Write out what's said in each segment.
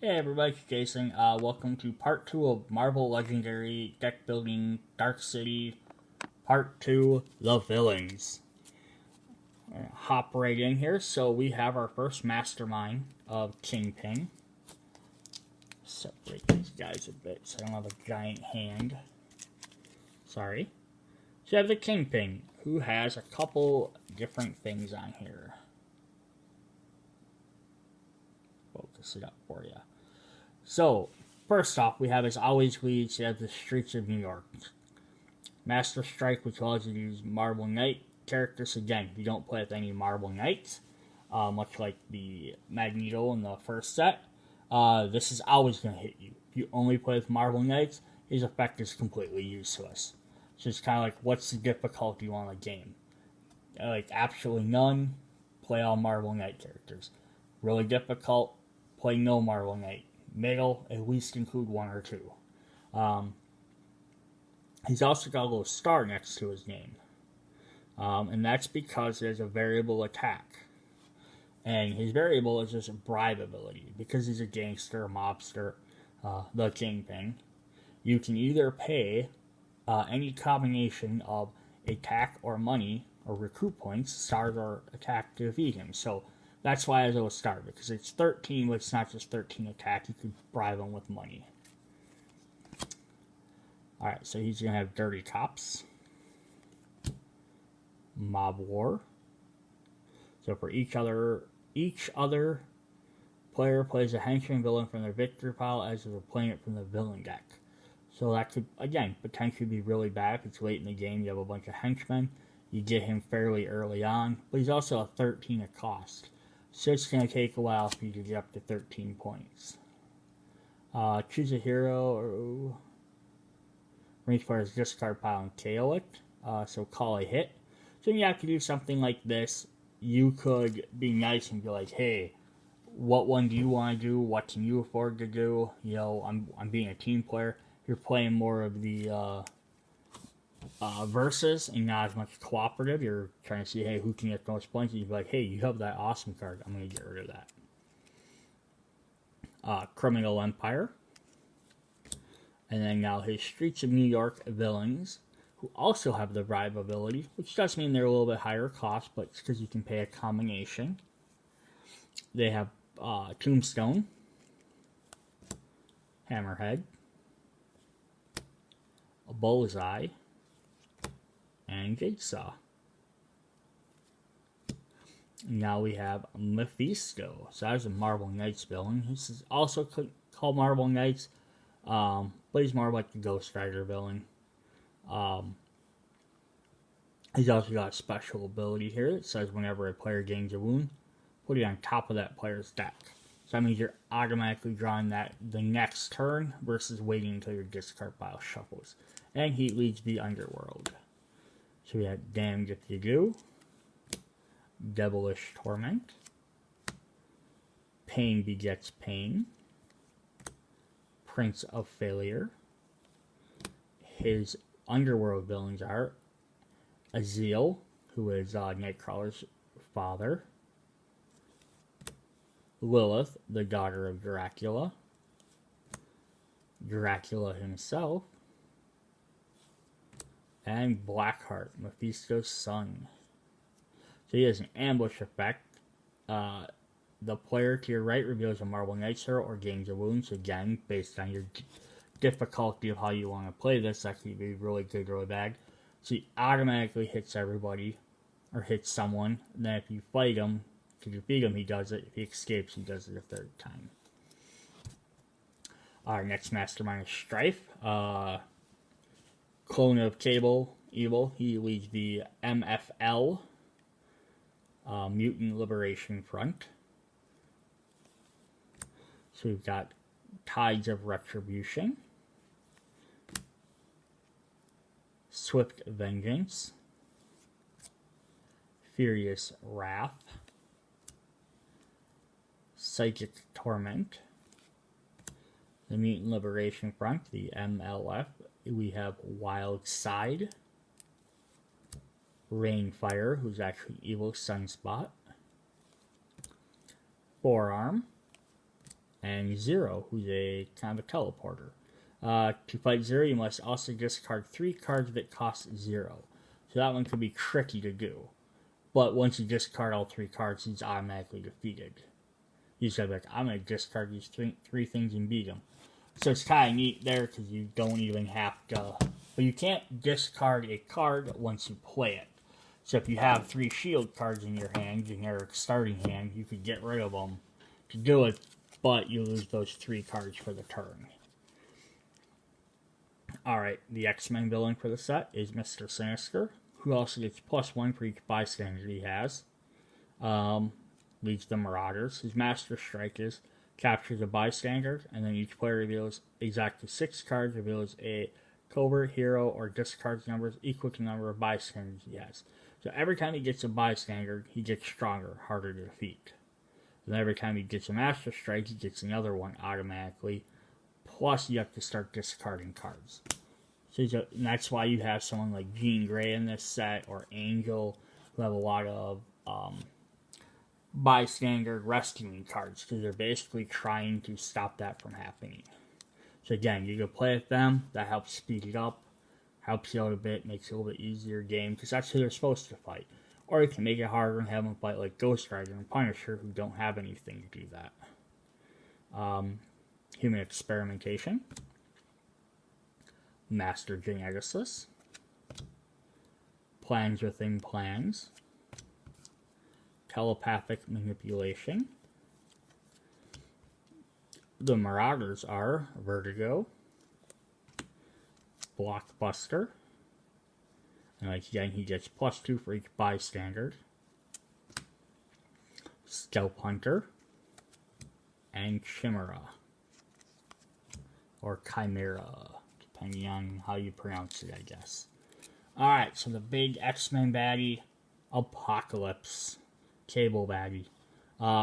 Hey everybody, Jason. Welcome to part 2 of Marvel Legendary Deck Building Dark City, part 2, The Villains. Hop right in here. So we have our first mastermind of Kingpin. Separate these guys a bit so I don't have a giant hand. Sorry. So you have the Kingpin, who has a couple different things on here. Focus it up for you. So, first off, we have as always leads, you have the Streets of New York. Master Strike, which allows you to use Marble Knight characters. Again, you don't play with any Marble Knights, much like the Magneto in the first set. This is always going to hit you. If you only play with Marble Knights, his effect is completely useless. So it's kind of like, what's the difficulty on the game? Like, absolutely none, play all Marble Knight characters. Really difficult, play no Marble Knight. Middle, at least include one or two. He's also got a little star next to his name. And that's because there's a variable attack. And his variable is just a bribe ability. Because he's a gangster, a mobster, the Kingpin, you can either pay any combination of attack or money, or recruit points, stars or attack to defeat him. So that's why I was a star, because it's 13, but it's not just 13 attack. You can bribe him with money. Alright, so he's going to have Dirty Cops. Mob War. So for each other player plays a henchman villain from their victory pile as if they're playing it from the villain deck. So that could, again, potentially be really bad if it's late in the game. You have a bunch of henchmen. You get him fairly early on, but he's also a 13 at cost. So it's going to take a while for you to get up to 13 points. Choose a hero or reach player's discard pile and KO it. So call a hit. So you have to do something like this. You could be nice and be like, hey, what one do you want to do? What can you afford to do? You know, I'm being a team player. You're playing more of the versus and not as much cooperative. You're trying to see, hey, who can get the most points? You'd be like, hey, you have that awesome card. I'm going to get rid of that. Criminal Empire. And then now his Streets of New York villains, who also have the bribe ability, which does mean they're a little bit higher cost, but it's because you can pay a combination. They have Tombstone, Hammerhead, a Bullseye, and Jigsaw. Now we have Mephisto. So that's a Marble Knights villain. This is also called Marble Knights, but he's more like the Ghost Rider villain. He's also got a special ability here. It says whenever a player gains a wound, put it on top of that player's deck. So that means you're automatically drawing that the next turn versus waiting until your discard pile shuffles. And he leads the underworld. So we have Damned If You Do, Devilish Torment, Pain Begets Pain, Prince of Failure. His underworld villains are Azil, who is Nightcrawler's father, Lilith, the daughter of Dracula, Dracula himself, and Blackheart, Mephisto's son. So he has an ambush effect. The player to your right reveals a Marble Knights hero or gains a wound. So again, based on your difficulty of how you want to play this, that could be really good or really bad. So he automatically hits everybody, or hits someone. And then if you fight him, to defeat him, he does it. If he escapes, he does it a third time. Our next mastermind is Strife. Clone of Cable Evil. He leads the MFL, Mutant Liberation Front. So we've got Tides of Retribution, Swift Vengeance, Furious Wrath, Psychic Torment, the Mutant Liberation Front, the MLF. We have Wild Side, Rainfire, who's actually Evil Sunspot, Forearm, and Zero, who's a kind of a teleporter. To fight Zero, you must also discard 3 cards that cost 0. So that one could be tricky to do. But once you discard all 3 cards, he's automatically defeated. You just gotta be like, I'm gonna discard these three things and beat him. So it's kind of neat there because you don't even have to. But you can't discard a card once you play it. So if you have 3 shield cards in your hand, generic starting hand, you could get rid of them to do it, but you lose those 3 cards for the turn. Alright, the X-Men villain for the set is Mr. Sinister, who also gets +1 for each bystander he has. Leads the Marauders. His Master Strike is captures a bystander, and then each player reveals exactly 6 cards, reveals a covert, hero, or discards numbers equal to the number of bystanders he has. So every time he gets a bystander, he gets stronger, harder to defeat. And every time he gets a Master Strike, he gets another one automatically. Plus, you have to start discarding cards. So and that's why you have someone like Jean Grey in this set, or Angel, who have a lot of bystander rescuing cards, because they're basically trying to stop that from happening. So again, you can play with them, that helps speed it up, helps you out a bit, makes it a little bit easier game, because that's who they're supposed to fight. Or you can make it harder and have them fight like Ghost Rider and Punisher, who don't have anything to do that. Human Experimentation, Master Geneticist, Plans Within Plans, Telepathic Manipulation. The Marauders are Vertigo, Blockbuster, and like again, he gets +2 for each bystander, Scalp Hunter, and Chimera, or Chimera, depending on how you pronounce it, I guess. Alright, so the big X-Men baddie, Apocalypse, Cable baddie.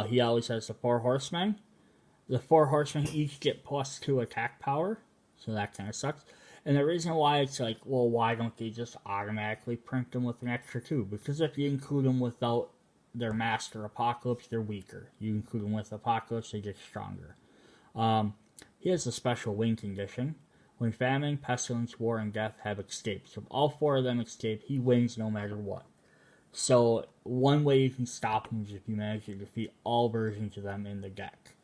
He always has the 4 Horsemen. The 4 Horsemen each get +2 attack power, so that kind of sucks. And the reason why it's like, well, why don't they just automatically print them with an extra 2? Because if you include them without their Master Apocalypse, they're weaker. You include them with Apocalypse, they get stronger. He has a special win condition. When famine, pestilence, war, and death have escaped. So if all 4 of them escape, he wins no matter what. So one way you can stop him is if you manage to defeat all versions of them in the deck.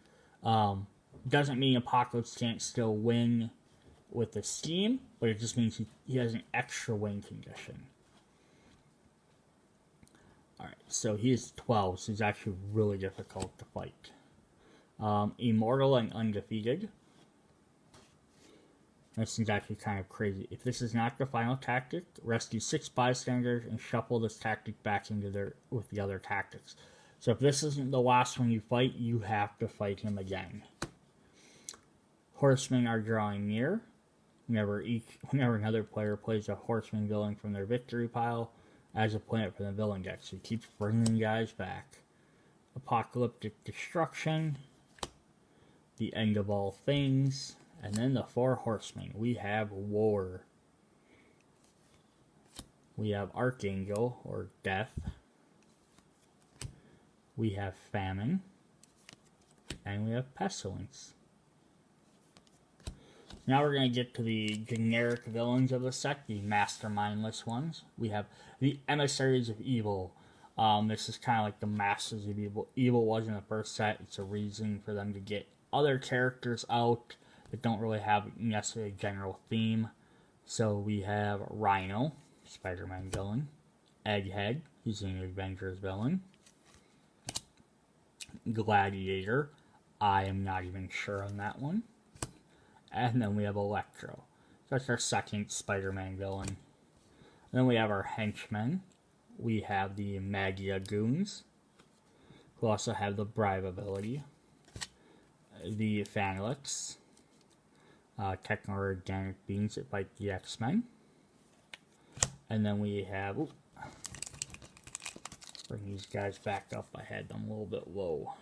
Doesn't mean Apocalypse can't still win with the Steam, but it just means he has an extra win condition. Alright, so he is 12, so he's actually really difficult to fight. Immortal and Undefeated. This is actually kind of crazy. If this is not the final tactic, rescue 6 bystanders and shuffle this tactic back into with the other tactics. So if this isn't the last one you fight, you have to fight him again. Horsemen are drawing near. Whenever another player plays a Horseman villain from their victory pile, as a planet from the villain deck, so he keeps bringing guys back. Apocalyptic Destruction, the End of All Things, and then the 4 Horsemen. We have War. We have Archangel, or Death. We have Famine. And we have Pestilence. Now we're going to get to the generic villains of the set, the mastermindless ones. We have the Emissaries of Evil. This is kind of like the Masters of Evil. Evil was in the first set. It's a reason for them to get other characters out that don't really have necessarily a general theme. So we have Rhino, Spider-Man villain. Egghead, he's an Avengers villain. Gladiator, I am not even sure on that one. And then we have Electro. So that's our second Spider-Man villain. Then we have our henchmen. We have the Magia Goons, who also have the Bribe ability. The Phanelix, techno-organic beings that fight the X-Men. And then we have... bring these guys back up. I had them a little bit low.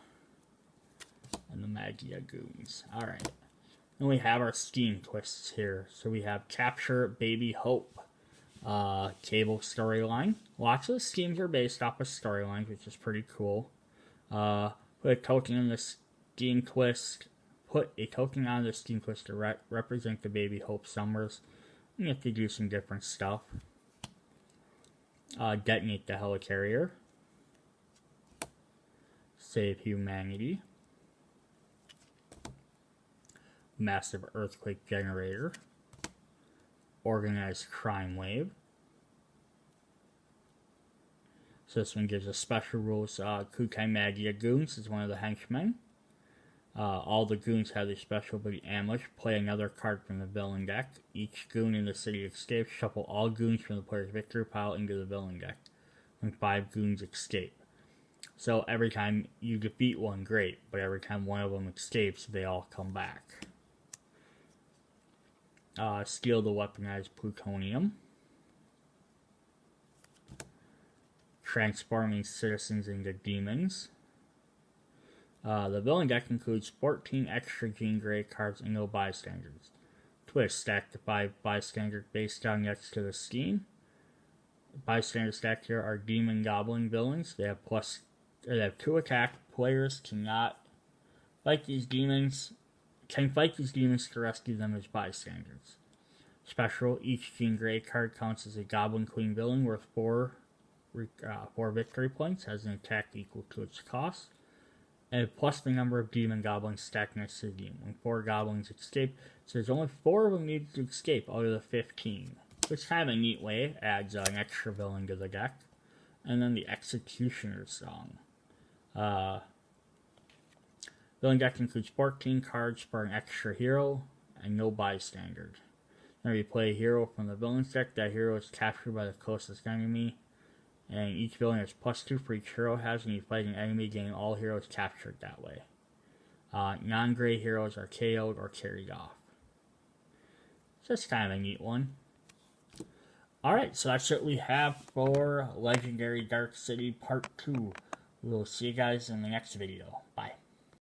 And the Magia Goons. Alright. Then we have our Steam twists here. So we have Capture Baby Hope. Cable storyline. Lots of Steams are based off of storylines, which is pretty cool. Put a token in the Steam twist. put a token on the Steam Quest to represent the baby Hope Summers. You have to do some different stuff. Detonate the helicarrier. Save humanity. Massive earthquake generator. Organized crime wave. So this one gives us special rules. Kukai Magia Goons is one of the henchmen. All the goons have a special ability ambush. Play another card from the villain deck. Each goon in the city escapes. Shuffle all goons from the player's victory pile into the villain deck. When 5 goons escape. So every time you defeat one, great. But every time one of them escapes, they all come back. Steal the weaponized plutonium. Transforming citizens into demons. The villain deck includes 14 extra Jean Grey cards and no bystanders. Twist, stack the 5 bystanders based down next to the scheme. Bystanders stacked here are demon goblin villains. They have 2 attack. Players cannot fight these demons. Can fight these demons to rescue them as bystanders. Special, each Jean Grey card counts as a Goblin Queen villain worth 4 victory points, has an attack equal to its cost, and plus the number of demon goblins stacked next to the demon. When 4 goblins escape, so there's only 4 of them needed to escape out of the 15. Which is kind of a neat way, adds an extra villain to the deck. And then the Executioner's Song. Villain deck includes 14 cards for an extra hero and no bystanders. Whenever you play a hero from the villain's deck, that hero is captured by the closest enemy. And each villain has +2 for each hero has, and you fight an enemy, gain all heroes captured that way. Non-gray heroes are KO'd or carried off. So that's kind of a neat one. Alright, so that's what we have for Legendary Dark City Part 2. We'll see you guys in the next video. Bye.